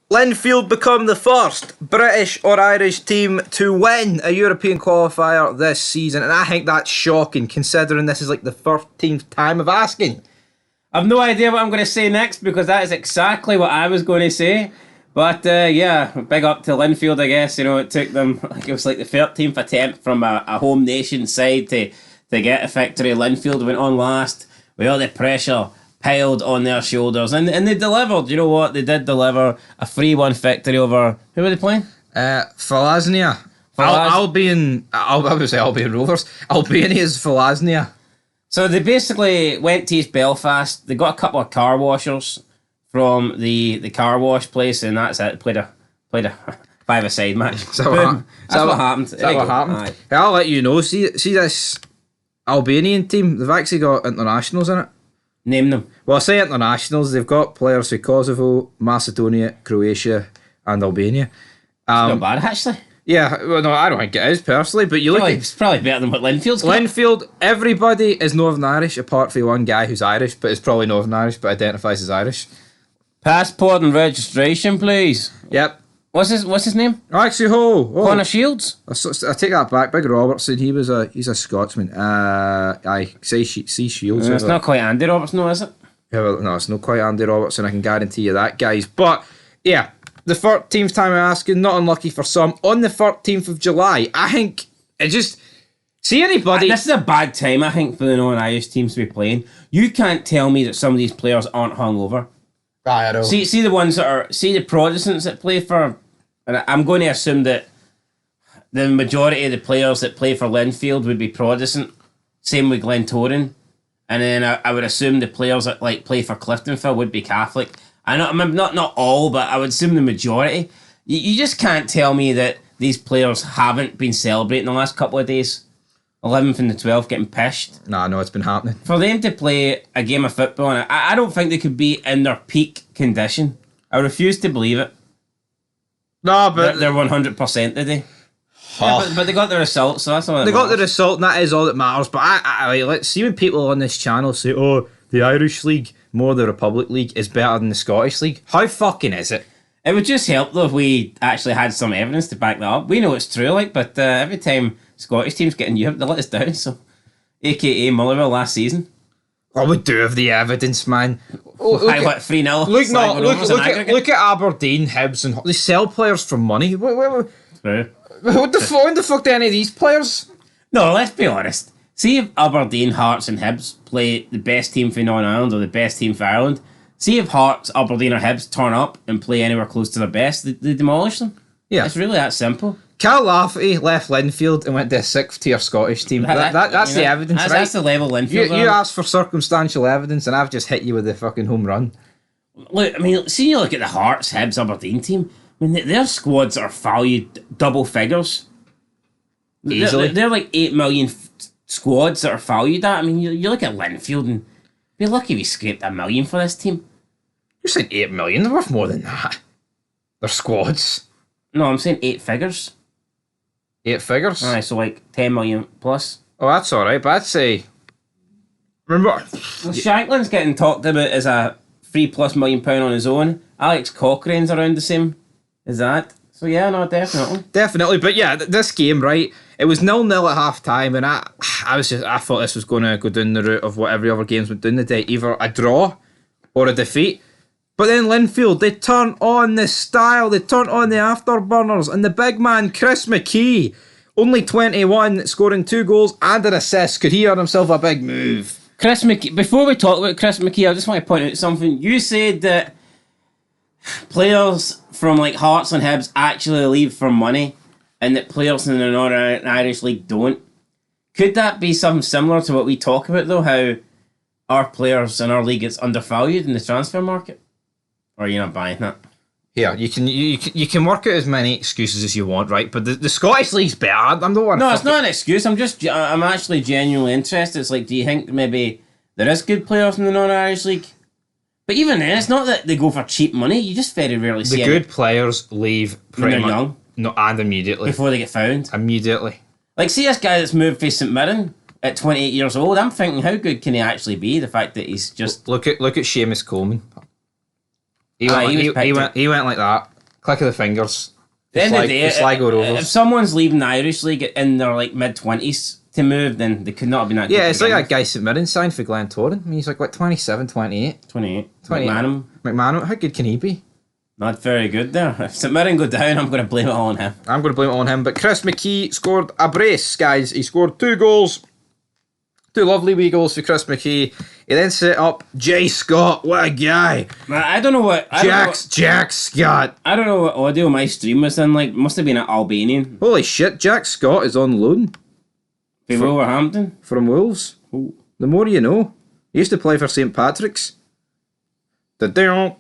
Linfield become the first British or Irish team to win a European qualifier this season, and I think that's shocking considering this is like the 13th time of asking. I've no idea what I'm going to say next because that is exactly what I was going to say. But yeah, big up to Linfield, I guess. You know, it took them, it was like the 13th attempt from a home nation side to get a victory. Linfield went on last with all the pressure piled on their shoulders, and they delivered. You know what? They did deliver a 3-1 victory over, who were they playing? Vllaznia. Albion Rovers. Albania's Vllaznia. So they basically went to East Belfast. They got a couple of car washers from the car wash place, and that's it. Played a five-a-side match. That's what happened. That's what happened. I'll let you know. See this Albanian team. They've actually got internationals in it. Name them. Well, I say internationals. They've got players from Kosovo, Macedonia, Croatia, and Albania. Not bad, actually. Yeah, well, no, I don't think it is personally, but you look at... It's probably better than what Linfield's got. Linfield, everybody is Northern Irish, apart from one guy who's Irish, but is probably Northern Irish, but identifies as Irish. Passport and registration, please. Yep. What's his name? Actually, Connor Shields? I take that back. Big Robertson, he's a Scotsman. See Shields. It's not quite Andy Robertson, though, is it? Yeah, well, no, it's not quite Andy Robertson, I can guarantee you that, guys. But, yeah, the 13th time I'm asking, not unlucky for some, on the 13th of July, I think it just... See anybody... This is a bad time, I think, for the non-Irish teams to be playing. You can't tell me that some of these players aren't hungover. I know. See the ones that are... See the Protestants that play for... And I'm going to assume that the majority of the players that play for Linfield would be Protestant. Same with Glentoran. And then I would assume the players that like play for Cliftonville would be Catholic. I know, not all, but I would assume the majority. You just can't tell me that these players haven't been celebrating the last couple of days. 11th and the 12th getting pished. Nah, no, it's been happening. For them to play a game of football, and I don't think they could be in their peak condition. I refuse to believe it. No, but... They're 100% today. Oh. Yeah, but they got the result, so that's all that They matters. got the result, and that is all that matters. But I let's see when people on this channel say, oh, the Irish League, more the Republic League, is better than the Scottish League. How fucking is it? It would just help, though, if we actually had some evidence to back that up. We know it's true, but every time Scottish teams get in Europe, they let us down, so... AKA Motherwell last season. What would do have the evidence, man? What, 3-0? Look at Aberdeen, Hibs, and they sell players for money. What True. when the fuck do any of these players? No, let's be honest. See if Aberdeen, Hearts and Hibs play the best team for Non-Ireland or the best team for Ireland. See if Hearts, Aberdeen or Hibs turn up and play anywhere close to their best, they demolish them. Yeah. It's really that simple. Cal Lafferty left Linfield and went to a 6th tier Scottish team. That's the evidence, right? That's the level Linfield You asked for circumstantial evidence and I've just hit you with the fucking home run. Look, I mean, see you look at the Hearts, Hibs, Aberdeen team. I mean, their squads are valued double figures. Easily. They're like 8 million squads that are valued at. I mean, you look at Linfield and be lucky we scraped $1 million for this team. You're saying 8 million? They're worth more than that. They're squads. No, I'm saying 8 figures. 8 figures? Alright, so like 10 million plus. Oh, that's alright, but I'd say... Remember... Well, Shanklin's getting talked about as a £3+ million on his own. Alex Cochrane's around the same as that. So yeah, no, definitely. Definitely, but yeah, this game, right, it was 0-0 at half time, and I thought this was going to go down the route of what every other game's went down the day, either a draw or a defeat. But then Linfield, they turn on the style, they turn on the afterburners, and the big man, Chris McKee, only 21, scoring 2 goals and an assist. Could he earn himself a big move? Chris McKee, before we talk about Chris McKee, I just want to point out something. You said that players from like Hearts and Hibs actually leave for money, and that players in the Northern Irish League don't. Could that be something similar to what we talk about, though, how our players in our league is undervalued in the transfer market? Or are you not buying that? Yeah, you can work out as many excuses as you want, right? But the Scottish League's better. I'm not one. No, it's not an excuse. I'm actually genuinely interested. It's like, do you think maybe there is good players in the non-Irish League? But even then, it's not that they go for cheap money. You just very rarely see the good players leave pretty much young. No, and immediately Before they get found. Immediately. Like, see this guy that's moved from St Mirren at 28 years old. I'm thinking, how good can he actually be? The fact that he's just look at Seamus Coleman. He went like that. Click of the fingers. At the end of the day, Sligo Rovers. if someone's leaving the Irish League in their like mid-20s to move, then they could not have been that good. Yeah, it's like that guy St Mirren signed for Glentoran. I mean, he's like, what, 27, 28? 28. 28. McManum, how good can he be? Not very good there. If St Mirren go down, I'm going to blame it all on him. I'm going to blame it on him. But Chris McKee scored a brace, guys. He scored 2 goals. 2 lovely wee goals for Chris McKee. He then set up Jay Scott. What a guy. I don't know what... Jack Scott. I don't know what audio my stream was in. Like, must have been an Albanian. Holy shit, Jack Scott is on loan. From Wolverhampton? From Wolves. Ooh. The more you know. He used to play for St Patrick's. But now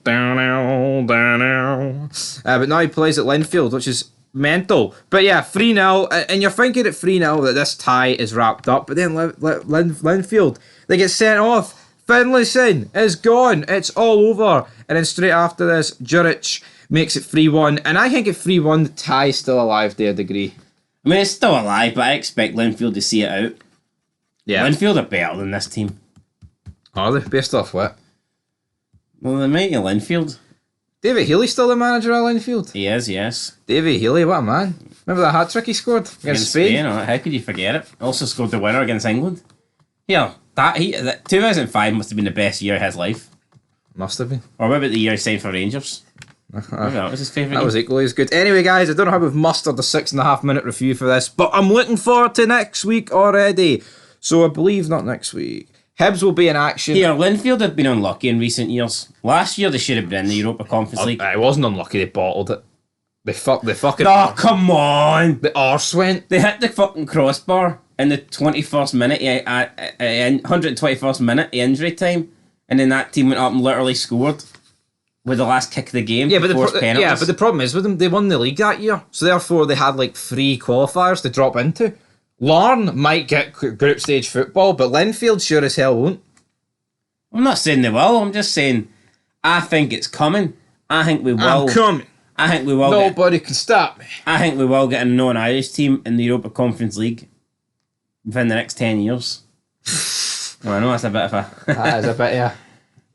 he plays at Linfield, which is mental. But yeah, 3-0, and you're thinking at 3-0 that this tie is wrapped up, but then Linfield, they get sent off. Finlayson is gone. It's all over. And then straight after this, Juric makes it 3-1. And I think at 3-1, the tie is still alive to a degree. I mean, it's still alive, but I expect Linfield to see it out. Yeah. Linfield are better than this team. Are they? Based off what? Well, they might Linfield. David Healy's still the manager at Linfield? He is, yes. David Healy, what a man. Remember that hat-trick he scored against Spain? How could you forget it? Also scored the winner against England. Yeah, 2005 must have been the best year of his life. Must have been. Or maybe the year he signed for Rangers. Maybe that was his favourite That was equally as good. Anyway, guys, I don't know how we've mustered the 6.5 minute review for this, but I'm looking forward to next week already. So I believe not next week. Hibs will be in action. Here, Linfield have been unlucky in recent years. Last year they should have been in the Europa Conference League. It wasn't unlucky, they bottled it. They fucking... Oh, come on! The arse went. They hit the fucking crossbar in the 21st minute, 121st minute injury time, and then that team went up and literally scored with the last kick of the game. Yeah, but the problem is with them, they won the league that year, so therefore they had like 3 qualifiers to drop into. Larne might get group stage football, but Linfield sure as hell won't. I'm not saying they will. I'm just saying I think it's coming. I think we will. I'm coming. I think we will. Nobody can stop me. I think we will get a non-Irish team in the Europa Conference League within the next 10 years. Well, I know that's a bit of a... That is a bit, yeah.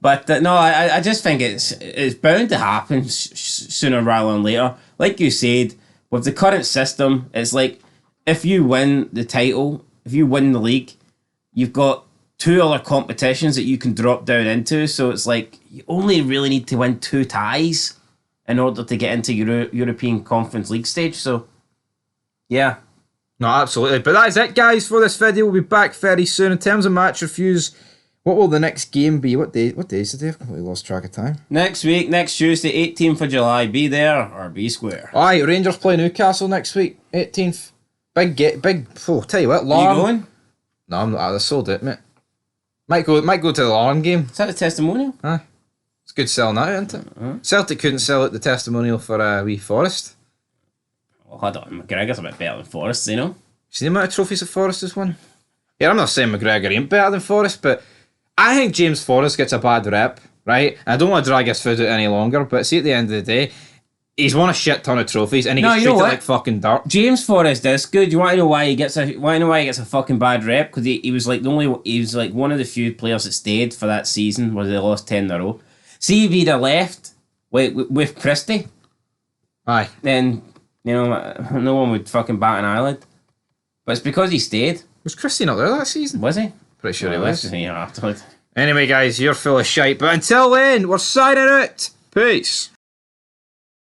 But no, I just think it's bound to happen sooner rather than later. Like you said, with the current system, it's like if you win the title, if you win the league, you've got 2 other competitions that you can drop down into. So it's like you only really need to win 2 ties in order to get into European Conference League stage. So, yeah. No, absolutely. But that is it, guys, for this video. We'll be back very soon. In terms of match reviews, what will the next game be? What day is it? I've completely lost track of time. Next week, next Tuesday, 18th of July. Be there or be square. Aye, Rangers play Newcastle next week, 18th. Big. Oh, tell you what, Larne. Are you going? No, I'm not. I sold it, mate. Might go to the Larne game. Is that the testimonial? Aye. It's good selling out, isn't it? Uh-huh. Celtic couldn't sell it the testimonial for wee Forest. Oh, hold on. McGregor's a bit better than Forest, you know? See the amount of trophies that Forest has won? Yeah, I'm not saying McGregor ain't better than Forest, but I think James Forrest gets a bad rep, right? I don't want to drag his foot out any longer, but see, at the end of the day, he's won a shit ton of trophies and he gets treated like fucking dirt. James Forrest is good. You want to know why he gets a fucking bad rep? Because he was like one of the few players that stayed for that season where they lost 10 in a row. See if he'd have left with Christie, aye, then no one would fucking bat an eyelid. But it's because he stayed. Was Christie not there that season? Was he? Pretty sure he was. Afterwards. Anyway, guys, you're full of shite. But until then, we're signing out. Peace.